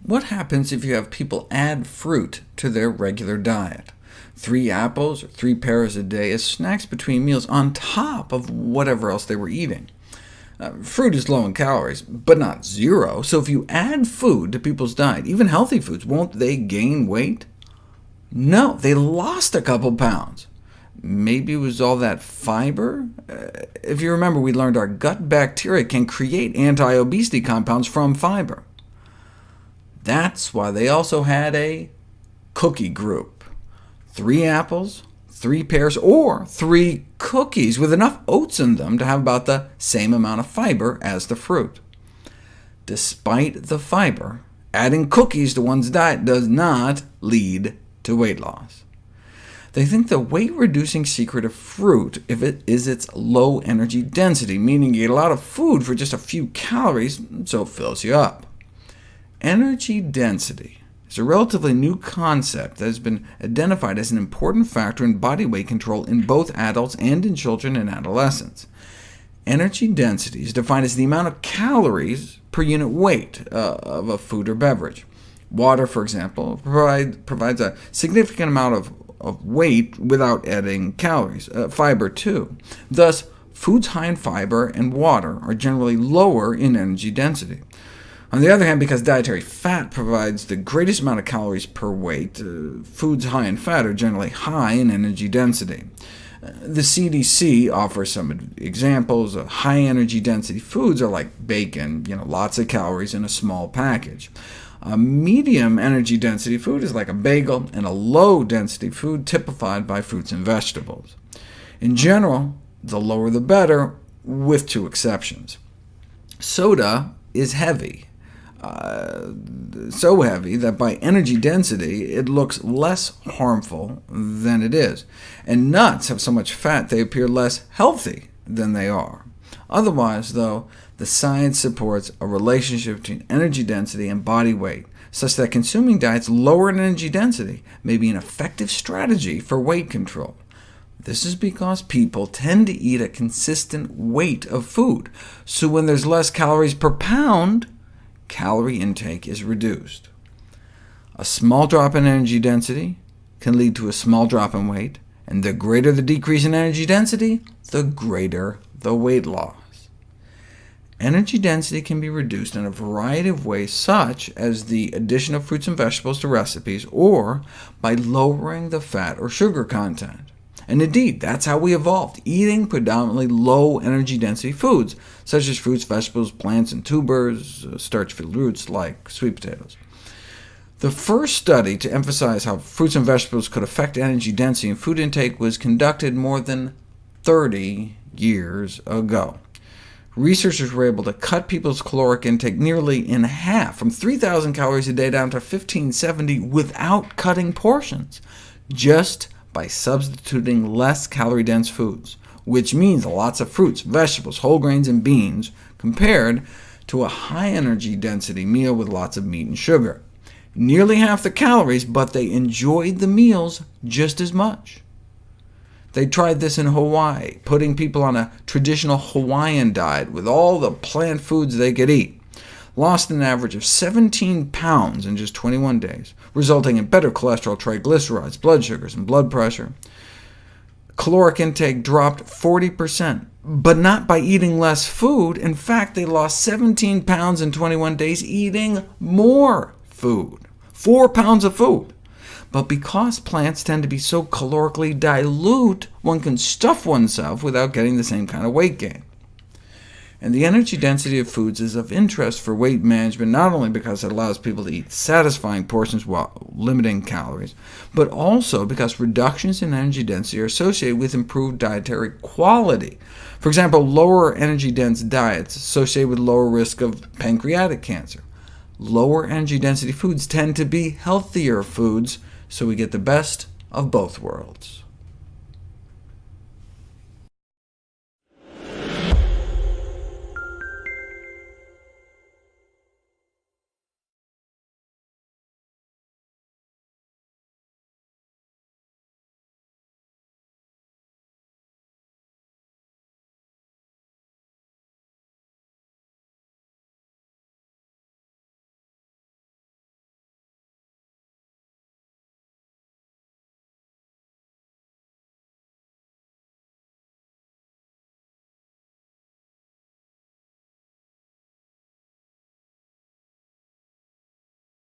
What happens if you have people add fruit to their regular diet? 3 apples or 3 pears a day as snacks between meals on top of whatever else they were eating. Fruit is low in calories, but not zero, so if you add food to people's diet, even healthy foods, won't they gain weight? No, they lost a couple pounds. Maybe it was all that fiber? If you remember, we learned our gut bacteria can create anti-obesity compounds from fiber. That's why they also had a cookie group. 3 apples, 3 pears, or 3 cookies with enough oats in them to have about the same amount of fiber as the fruit. Despite the fiber, adding cookies to one's diet does not lead to weight loss. They think the weight-reducing secret of fruit is its low energy density, meaning you get a lot of food for just a few calories, so it fills you up. Energy density is a relatively new concept that has been identified as an important factor in body weight control in both adults and in children and adolescents. Energy density is defined as the amount of calories per unit weight of a food or beverage. Water, for example, provides a significant amount of weight without adding calories. Fiber, too. Thus, foods high in fiber and water are generally lower in energy density. On the other hand, because dietary fat provides the greatest amount of calories per weight, foods high in fat are generally high in energy density. The CDC offers some examples of high-energy density foods are like bacon, lots of calories in a small package. A medium energy density food is like a bagel, and a low-density food typified by fruits and vegetables. In general, the lower the better, with 2 exceptions. Soda is heavy. So heavy that by energy density it looks less harmful than it is, and nuts have so much fat they appear less healthy than they are. Otherwise, though, the science supports a relationship between energy density and body weight, such that consuming diets lower in energy density may be an effective strategy for weight control. This is because people tend to eat a consistent weight of food, so when there's less calories per pound, calorie intake is reduced. A small drop in energy density can lead to a small drop in weight, and the greater the decrease in energy density, the greater the weight loss. Energy density can be reduced in a variety of ways, such as the addition of fruits and vegetables to recipes, or by lowering the fat or sugar content. And indeed, that's how we evolved, eating predominantly low-energy density foods, such as fruits, vegetables, plants, and tubers, starch-filled roots like sweet potatoes. The first study to emphasize how fruits and vegetables could affect energy density and food intake was conducted more than 30 years ago. Researchers were able to cut people's caloric intake nearly in half, from 3,000 calories a day down to 1,570, without cutting portions, just by substituting less calorie-dense foods, which means lots of fruits, vegetables, whole grains, and beans, compared to a high-energy density meal with lots of meat and sugar. Nearly half the calories, but they enjoyed the meals just as much. They tried this in Hawaii, putting people on a traditional Hawaiian diet with all the plant foods they could eat. Lost an average of 17 pounds in just 21 days, resulting in better cholesterol, triglycerides, blood sugars, and blood pressure. Caloric intake dropped 40%, but not by eating less food. In fact, they lost 17 pounds in 21 days eating more food, 4 pounds of food. But because plants tend to be so calorically dilute, one can stuff oneself without getting the same kind of weight gain. And the energy density of foods is of interest for weight management, not only because it allows people to eat satisfying portions while limiting calories, but also because reductions in energy density are associated with improved dietary quality. For example, lower energy-dense diets associated with lower risk of pancreatic cancer. Lower energy density foods tend to be healthier foods, so we get the best of both worlds.